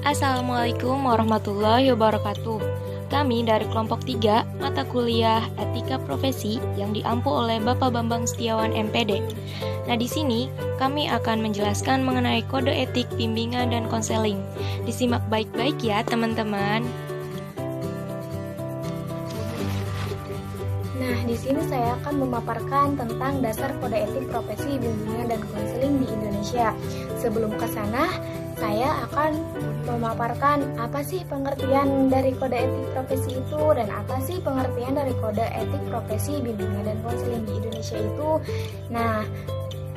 Assalamualaikum warahmatullahi wabarakatuh. Kami dari kelompok 3 mata kuliah Etika Profesi yang diampu oleh Bapak Bambang Setiawan MPD. Nah, di sini kami akan menjelaskan mengenai kode etik bimbingan dan konseling. Disimak baik-baik ya, teman-teman. Nah, di sini saya akan memaparkan tentang dasar kode etik profesi bimbingan dan konseling di Indonesia. Sebelum ke sana, saya akan memaparkan apa sih pengertian dari kode etik profesi itu dan apa sih pengertian dari kode etik profesi bimbingan dan konseling di Indonesia itu. Nah,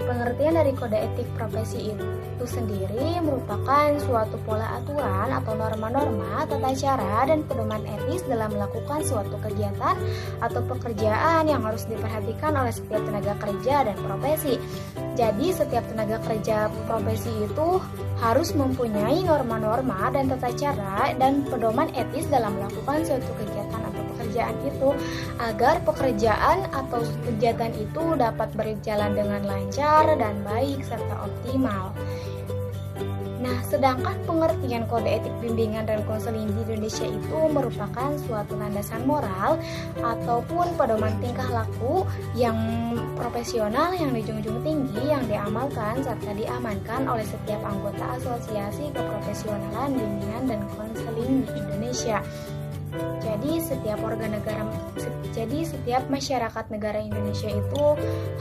pengertian dari kode etik profesi itu sendiri merupakan suatu pola aturan atau norma-norma, tata cara, dan pedoman etis dalam melakukan suatu kegiatan atau pekerjaan yang harus diperhatikan oleh setiap tenaga kerja dan profesi. Jadi, setiap tenaga kerja profesi itu harus mempunyai norma-norma dan tata cara dan pedoman etis dalam melakukan suatu kegiatan atau pekerjaan itu agar pekerjaan atau kegiatan itu dapat berjalan dengan lancar dan baik serta optimal. Nah, sedangkan pengertian kode etik bimbingan dan konseling di Indonesia itu merupakan suatu landasan moral ataupun pedoman tingkah laku yang profesional yang dijunjung tinggi yang diamalkan serta diamankan oleh setiap anggota asosiasi keprofesionalan bimbingan dan konseling di Indonesia. Jadi setiap masyarakat negara Indonesia itu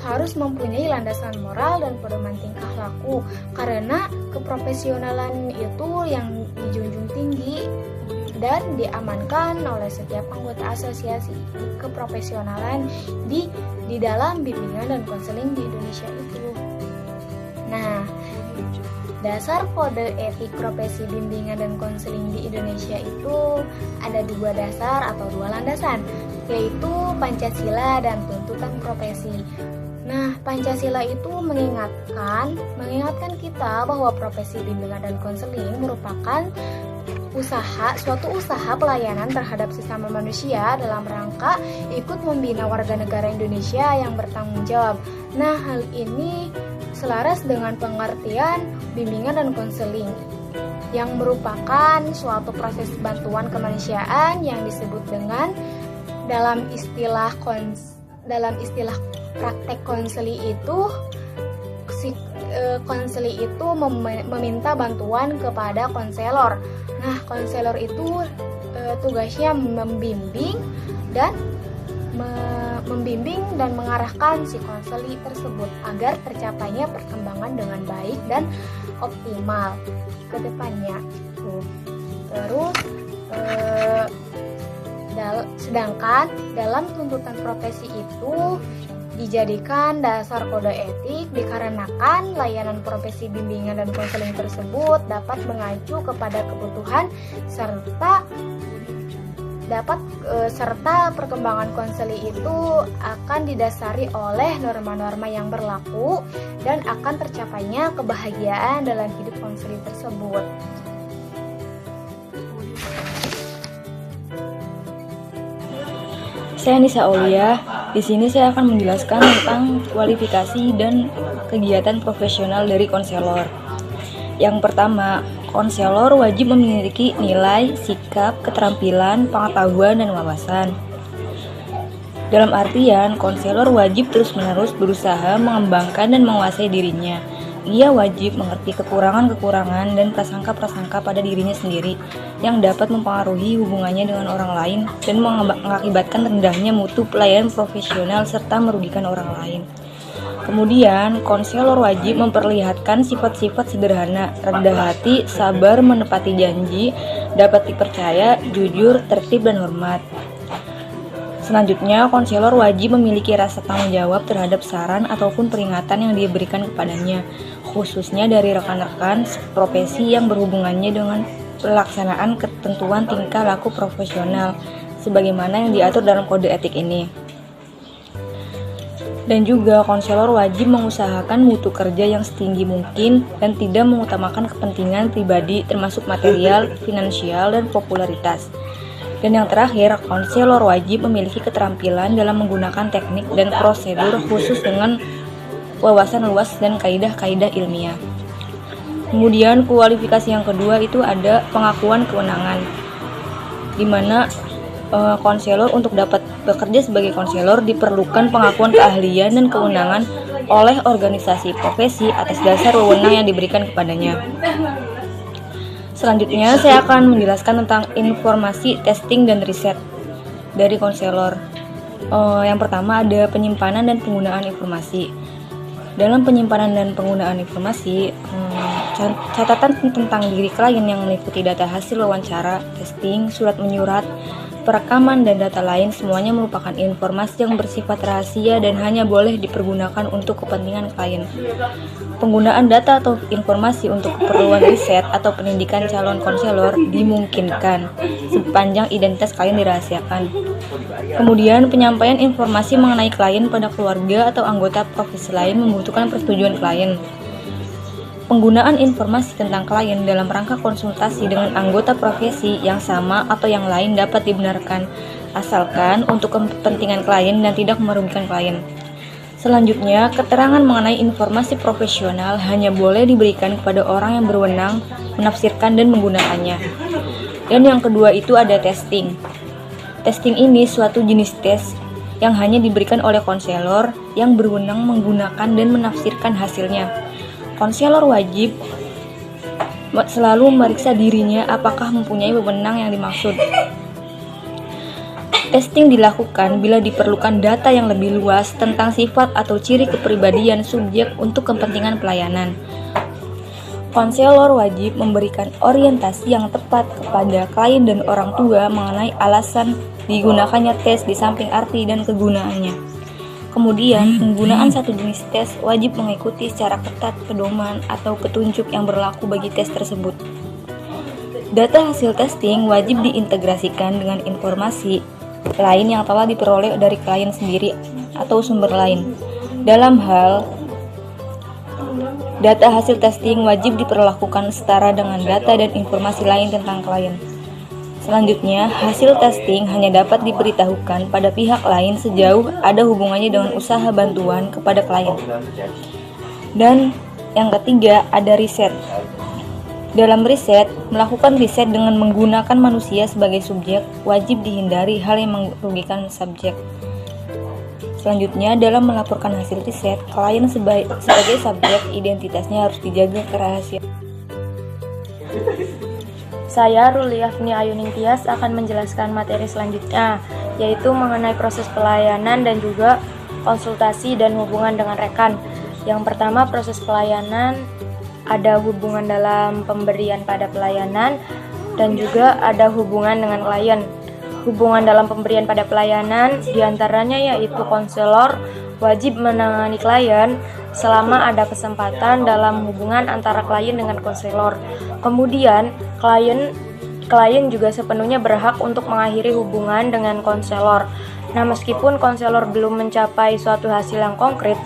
harus mempunyai landasan moral dan pedoman tingkah laku karena keprofesionalan itu yang dijunjung tinggi dan diamankan oleh setiap anggota asosiasi keprofesionalan di dalam bimbingan dan konseling di Indonesia itu. Nah, dasar kode etik profesi bimbingan dan konseling di Indonesia itu ada dua dasar atau dua landasan, yaitu Pancasila dan tuntutan profesi. Nah, Pancasila itu mengingatkan kita bahwa profesi bimbingan dan konseling merupakan suatu usaha pelayanan terhadap sesama manusia dalam rangka ikut membina warga negara Indonesia yang bertanggung jawab. Nah, hal ini selaras dengan pengertian bimbingan dan konseling yang merupakan suatu proses bantuan kemanusiaan yang disebut dengan dalam istilah praktek konseli itu konseli itu meminta bantuan kepada konselor. Nah, konselor itu tugasnya membimbing dan mengarahkan si konseli tersebut agar tercapainya perkembangan dengan baik dan optimal ke depannya. Terus sedangkan dalam tuntutan profesi itu dijadikan dasar kode etik dikarenakan layanan profesi bimbingan dan konseling tersebut dapat mengacu kepada kebutuhan serta perkembangan konseli itu akan didasari oleh norma-norma yang berlaku dan akan tercapainya kebahagiaan dalam hidup konseli tersebut. Saya Nisa Aulia. Di sini saya akan menjelaskan tentang kualifikasi dan kegiatan profesional dari konselor. Yang pertama, konselor wajib memiliki nilai, sikap, keterampilan, pengetahuan, dan wawasan. Dalam artian, konselor wajib terus-menerus berusaha mengembangkan dan menguasai dirinya. Ia wajib mengerti kekurangan-kekurangan dan prasangka-prasangka pada dirinya sendiri yang dapat mempengaruhi hubungannya dengan orang lain dan mengakibatkan rendahnya mutu pelayanan profesional serta merugikan orang lain. Kemudian, konselor wajib memperlihatkan sifat-sifat sederhana, rendah hati, sabar, menepati janji, dapat dipercaya, jujur, tertib, dan hormat. Selanjutnya, konselor wajib memiliki rasa tanggung jawab terhadap saran ataupun peringatan yang diberikan kepadanya, khususnya dari rekan-rekan profesi yang berhubungannya dengan pelaksanaan ketentuan tingkah laku profesional, sebagaimana yang diatur dalam kode etik ini. Dan juga konselor wajib mengusahakan mutu kerja yang setinggi mungkin dan tidak mengutamakan kepentingan pribadi termasuk material, finansial, dan popularitas. Dan yang terakhir, konselor wajib memiliki keterampilan dalam menggunakan teknik dan prosedur khusus dengan wawasan luas dan kaidah-kaidah ilmiah. Kemudian kualifikasi yang kedua itu ada pengakuan kewenangan, di mana konselor untuk dapat bekerja sebagai konselor diperlukan pengakuan keahlian dan kewenangan oleh organisasi profesi atas dasar wewenang yang diberikan kepadanya. Selanjutnya saya akan menjelaskan tentang informasi, testing, dan riset dari konselor. Yang pertama ada penyimpanan dan penggunaan informasi. Dalam penyimpanan dan penggunaan informasi, catatan tentang diri klien yang meliputi data hasil wawancara, testing, surat menyurat, perekaman, dan data lain semuanya merupakan informasi yang bersifat rahasia dan hanya boleh dipergunakan untuk kepentingan klien. Penggunaan data atau informasi untuk keperluan riset atau pendidikan calon konselor dimungkinkan sepanjang identitas klien dirahasiakan. Kemudian, penyampaian informasi mengenai klien pada keluarga atau anggota profesi lain membutuhkan persetujuan klien. Penggunaan informasi tentang klien dalam rangka konsultasi dengan anggota profesi yang sama atau yang lain dapat dibenarkan, asalkan untuk kepentingan klien dan tidak merugikan klien. Selanjutnya, keterangan mengenai informasi profesional hanya boleh diberikan kepada orang yang berwenang menafsirkan dan menggunakannya. Dan yang kedua itu ada testing. Testing ini suatu jenis tes yang hanya diberikan oleh konselor yang berwenang menggunakan dan menafsirkan hasilnya. Konselor wajib selalu memeriksa dirinya apakah mempunyai wewenang yang dimaksud. Testing dilakukan bila diperlukan data yang lebih luas tentang sifat atau ciri kepribadian subjek untuk kepentingan pelayanan. Konselor wajib memberikan orientasi yang tepat kepada klien dan orang tua mengenai alasan digunakannya tes di samping arti dan kegunaannya. Kemudian, penggunaan satu jenis tes wajib mengikuti secara ketat pedoman atau petunjuk yang berlaku bagi tes tersebut. Data hasil testing wajib diintegrasikan dengan informasi lain yang telah diperoleh dari klien sendiri atau sumber lain. Dalam hal data hasil testing wajib diperlakukan setara dengan data dan informasi lain tentang klien. Selanjutnya, hasil testing hanya dapat diberitahukan pada pihak lain sejauh ada hubungannya dengan usaha bantuan kepada klien. Dan yang ketiga, ada riset. Dalam riset, melakukan riset dengan menggunakan manusia sebagai subjek wajib dihindari hal yang merugikan subjek. Selanjutnya, dalam melaporkan hasil riset, klien sebagai subjek identitasnya harus dijaga kerahasiaan. Saya, Ruliafni Ayuning Tias, akan menjelaskan materi selanjutnya, yaitu mengenai proses pelayanan dan juga konsultasi dan hubungan dengan rekan. Yang pertama, proses pelayanan, ada hubungan dalam pemberian pada pelayanan, dan juga ada hubungan dengan klien. Hubungan dalam pemberian pada pelayanan, diantaranya yaitu konselor wajib menangani klien selama ada kesempatan dalam hubungan antara klien dengan konselor. Kemudian, klien juga sepenuhnya berhak untuk mengakhiri hubungan dengan konselor. Nah, meskipun konselor belum mencapai suatu hasil yang konkret,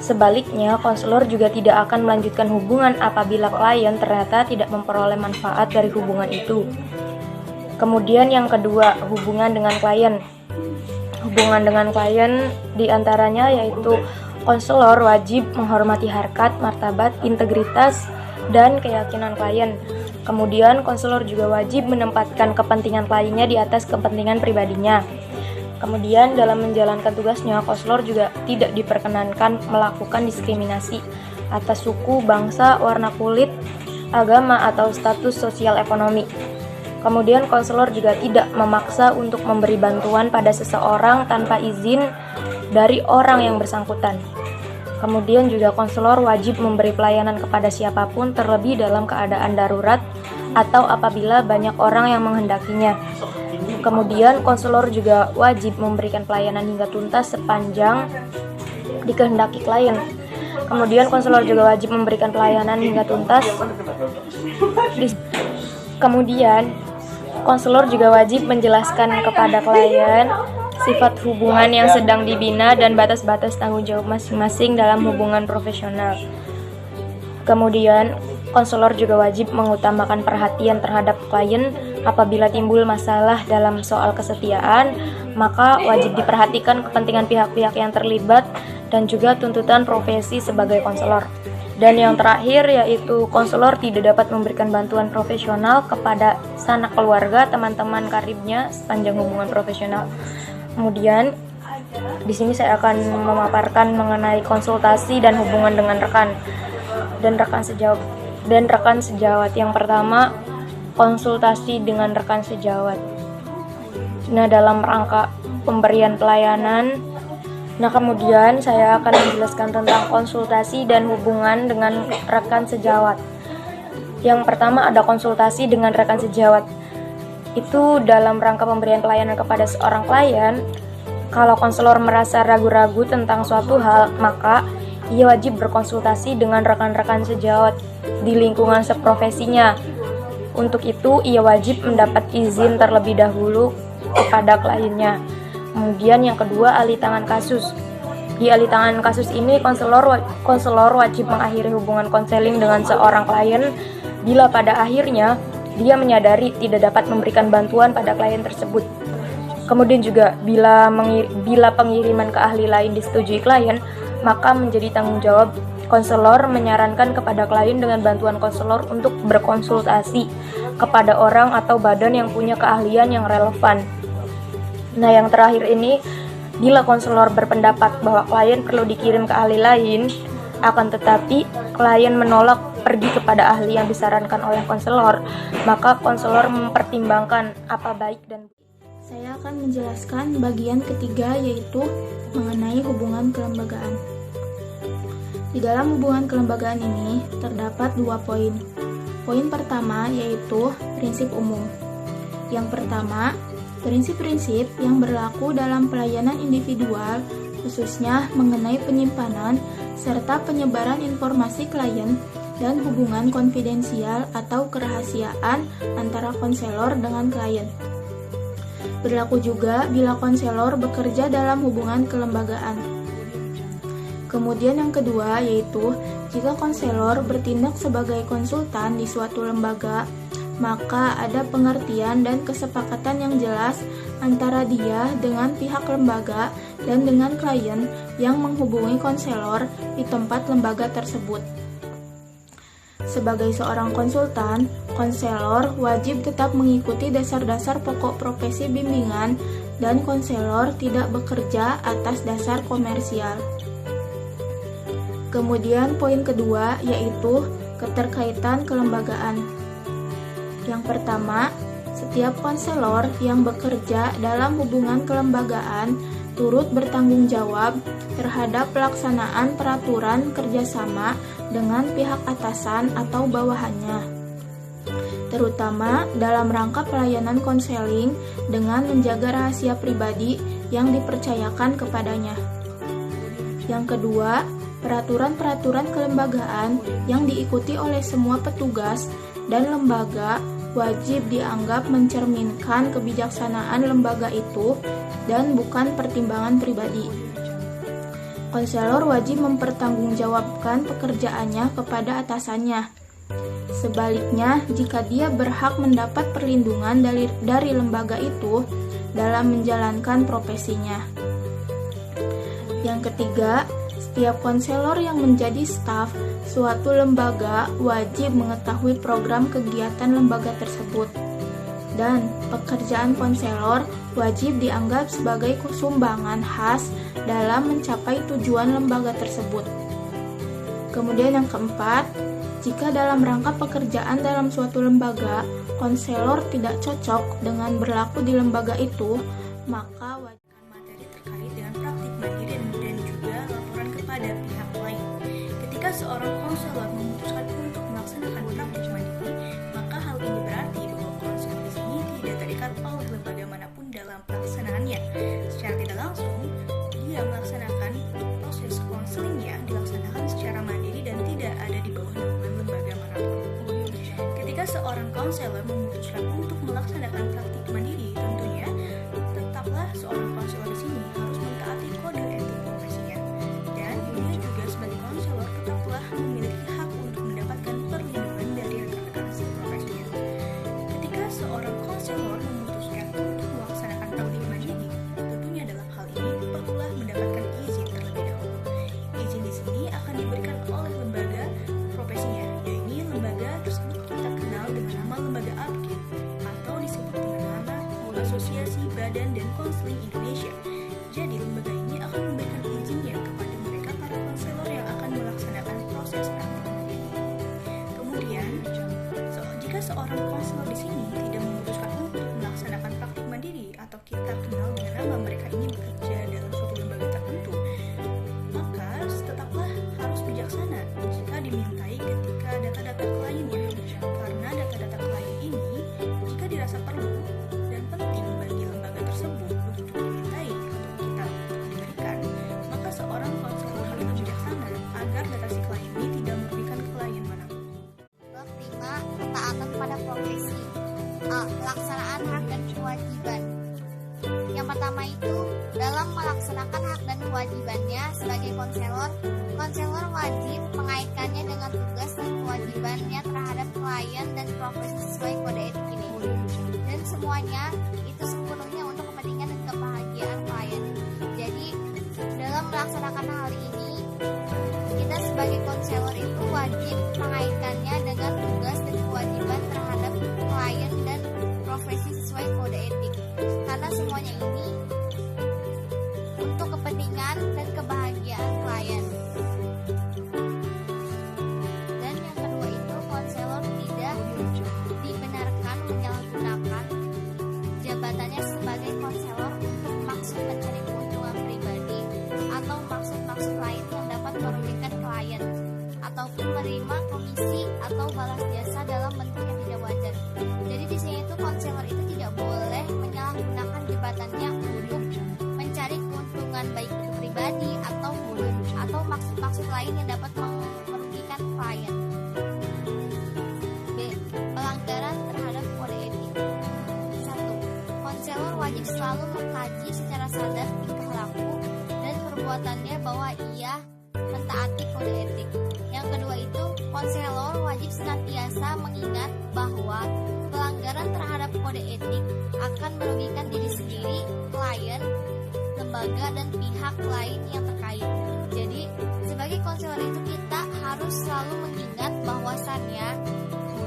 sebaliknya konselor juga tidak akan melanjutkan hubungan apabila klien ternyata tidak memperoleh manfaat dari hubungan itu. Kemudian yang kedua, hubungan dengan klien. Hubungan dengan klien diantaranya yaitu konselor wajib menghormati harkat, martabat, integritas, dan keyakinan klien. Kemudian konselor juga wajib menempatkan kepentingan kliennya di atas kepentingan pribadinya. Kemudian dalam menjalankan tugasnya, konselor juga tidak diperkenankan melakukan diskriminasi atas suku, bangsa, warna kulit, agama, atau status sosial ekonomi. Kemudian konselor juga tidak memaksa untuk memberi bantuan pada seseorang tanpa izin dari orang yang bersangkutan. Kemudian juga konselor wajib memberi pelayanan kepada siapapun, terlebih dalam keadaan darurat atau apabila banyak orang yang menghendakinya. Kemudian konselor juga wajib memberikan pelayanan hingga tuntas sepanjang dikehendaki klien. Kemudian konselor juga wajib memberikan pelayanan hingga tuntas. Kemudian konselor juga wajib menjelaskan kepada klien sifat hubungan yang sedang dibina dan batas-batas tanggung jawab masing-masing dalam hubungan profesional. Kemudian, konselor juga wajib mengutamakan perhatian terhadap klien apabila timbul masalah dalam soal kesetiaan, maka wajib diperhatikan kepentingan pihak-pihak yang terlibat dan juga tuntutan profesi sebagai konselor. Dan yang terakhir yaitu konselor tidak dapat memberikan bantuan profesional kepada sanak keluarga, teman-teman karibnya sepanjang hubungan profesional. Kemudian di sini saya akan memaparkan mengenai konsultasi dan hubungan dengan rekan sejawat. Yang pertama, konsultasi dengan rekan sejawat. Nah, dalam rangka pemberian pelayanan, kemudian saya akan menjelaskan tentang konsultasi dan hubungan dengan rekan sejawat. Yang pertama ada konsultasi dengan rekan sejawat. Itu dalam rangka pemberian pelayanan kepada seorang klien. Kalau konselor merasa ragu-ragu tentang suatu hal, maka ia wajib berkonsultasi dengan rekan-rekan sejawat di lingkungan seprofesinya. Untuk itu, ia wajib mendapat izin terlebih dahulu kepada kliennya. Kemudian yang kedua, alih tangan kasus. Di alih tangan kasus ini, konselor wajib mengakhiri hubungan konseling dengan seorang klien bila pada akhirnya dia menyadari tidak dapat memberikan bantuan pada klien tersebut. Kemudian juga bila pengiriman ke ahli lain disetujui klien, maka menjadi tanggung jawab konselor menyarankan kepada klien dengan bantuan konselor untuk berkonsultasi kepada orang atau badan yang punya keahlian yang relevan. Nah, yang terakhir ini, bila konselor berpendapat bahwa klien perlu dikirim ke ahli lain, akan tetapi klien menolak pergi kepada ahli yang disarankan oleh konselor, maka konselor mempertimbangkan apa baik dan Saya akan menjelaskan bagian ketiga, yaitu mengenai hubungan kelembagaan. Di dalam hubungan kelembagaan ini terdapat 2 poin. Poin pertama yaitu prinsip umum. Yang pertama, prinsip-prinsip yang berlaku dalam pelayanan individual, khususnya mengenai penyimpanan serta penyebaran informasi klien dan hubungan konfidensial atau kerahasiaan antara konselor dengan klien. Berlaku juga bila konselor bekerja dalam hubungan kelembagaan. Kemudian yang kedua yaitu jika konselor bertindak sebagai konsultan di suatu lembaga, maka ada pengertian dan kesepakatan yang jelas antara dia dengan pihak lembaga dan dengan klien yang menghubungi konselor di tempat lembaga tersebut. Sebagai seorang konsultan, konselor wajib tetap mengikuti dasar-dasar pokok profesi bimbingan dan konselor tidak bekerja atas dasar komersial. Kemudian poin kedua yaitu keterkaitan kelembagaan. Yang pertama, setiap konselor yang bekerja dalam hubungan kelembagaan turut bertanggung jawab terhadap pelaksanaan peraturan kerjasama dengan pihak atasan atau bawahannya, terutama dalam rangka pelayanan konseling dengan menjaga rahasia pribadi yang dipercayakan kepadanya. Yang kedua, peraturan-peraturan kelembagaan yang diikuti oleh semua petugas dan lembaga wajib dianggap mencerminkan kebijaksanaan lembaga itu dan bukan pertimbangan pribadi. Konselor wajib mempertanggungjawabkan pekerjaannya kepada atasannya. Sebaliknya, jika dia berhak mendapat perlindungan dari lembaga itu dalam menjalankan profesinya. Yang ketiga, setiap konselor yang menjadi staf suatu lembaga wajib mengetahui program kegiatan lembaga tersebut. Dan pekerjaan konselor wajib dianggap sebagai sumbangan khas dalam mencapai tujuan lembaga tersebut. Kemudian yang keempat, jika dalam rangka pekerjaan dalam suatu lembaga, konselor tidak cocok dengan berlaku di lembaga itu, maka wajib materi terkait dengan praktik mandiri dan juga laporan kepada pihak lain. Ketika seorang konselor memutuskan untuk melaksanakan praktik mandiri, maka hal ini berarti bahwa konselor di sini tidak terikat oleh lembaga manapun dalam pelaksanaannya. Secara tidak langsung, dia melaksanakan proses konselingnya dilaksanakan secara mandiri dan tidak ada di bawah naungan lembaga manapun. Ketika seorang konselor memutuskan untuk melaksanakan praktik mandiri, tentunya tetaplah seorang konselor di sini harus mentaati kode etik profesinya, dan dia juga sebagai konselor tetaplah memiliki hak untuk mendapatkan perlindungan dari rekan-rekan seprofesinya. Ketika seorang konselor memutuskan untuk melaksanakan praktik mandiri, tentunya dalam hal ini perlulah mendapatkan izin terlebih dahulu. Izin di sini akan diberikan oleh lembaga Badan dan Konseling Indonesia. Jadi lembaga ini akan memberikan izinnya kepada mereka para konselor yang akan melaksanakan proses praktik mandiri. Kemudian, jika seorang konselor di sini tidak memutuskan untuk melaksanakan praktik mandiri atau kita kenal dengan nama mereka ini bekerja dalam suatu lembaga tertentu, maka tetaplah harus bijaksana jika dimintai ketika data-data kliennya, karena data-data klien ini jika dirasa perlu dan penting bagi lembaga tersebut untuk dimintai atau kita diberikan, maka seorang konselor harus bijaksana agar data si klien ini tidak merugikan klien manapun. Bab 5. Ketaatan pada profesi. A. Pelaksanaan hak dan kewajiban. Yang pertama itu, dalam melaksanakan hak dan kewajibannya sebagai konselor, konselor wajib mengaitkannya dengan tugas dan kewajibannya terhadap klien dan profesi sesuai kode etik ini. Dan semuanya itu sepenuhnya untuk kepentingan dan kebahagiaan klien. Jadi, dalam melaksanakan hal ini, kita sebagai konselor itu wajib mengaitkannya dengan tugas dan kewajiban terhadap klien dan profesi sesuai kode etik. Karena semuanya ini untuk kepentingan dan kebahagiaan klien. Dan yang kedua itu, konselor tidak dibenarkan menyalahgunakan jabatannya sebagai konselor untuk maksud mencari keuntungan pribadi atau maksud-maksud lain yang dapat merugikan klien, ataupun menerima komisi atau balas jasa dalam bentuk yang tidak wajar. Jadi di sini itu konselor itu tidak boleh menyalahgunakan jabatannya untuk mencari keuntungan baik itu pribadi atau maksud-maksud lain yang dapat merugikan klien. B. Pelanggaran terhadap kode etik. 1. Konselor wajib selalu mengkaji secara sadar tingkah laku dan perbuatannya bahwa ia mentaati kode etik. Yang kedua itu, konselor wajib senantiasa mengingat bahwa pelanggaran terhadap kode etik akan merugikan diri sendiri, klien, lembaga, dan pihak lain yang terkait. Jadi, sebagai konselor itu kita harus selalu mengingat bahwasannya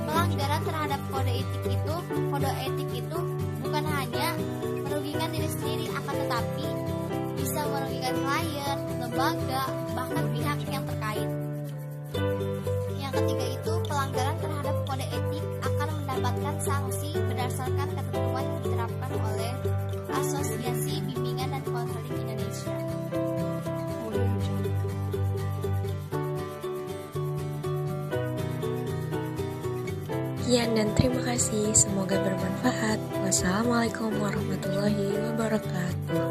pelanggaran terhadap kode etik itu bukan hanya merugikan diri sendiri, akan tetapi bisa merugikan klien, lembaga, bahkan pihak yang terkait. Yang ketiga itu, pelanggaran terhadap kode etik akan mendapatkan sanksi berdasarkan ketentuan yang diterapkan oleh Asosiasi Bimbingan dan Konseling Indonesia. Sekian dan terima kasih, semoga bermanfaat. Wassalamualaikum warahmatullahi wabarakatuh.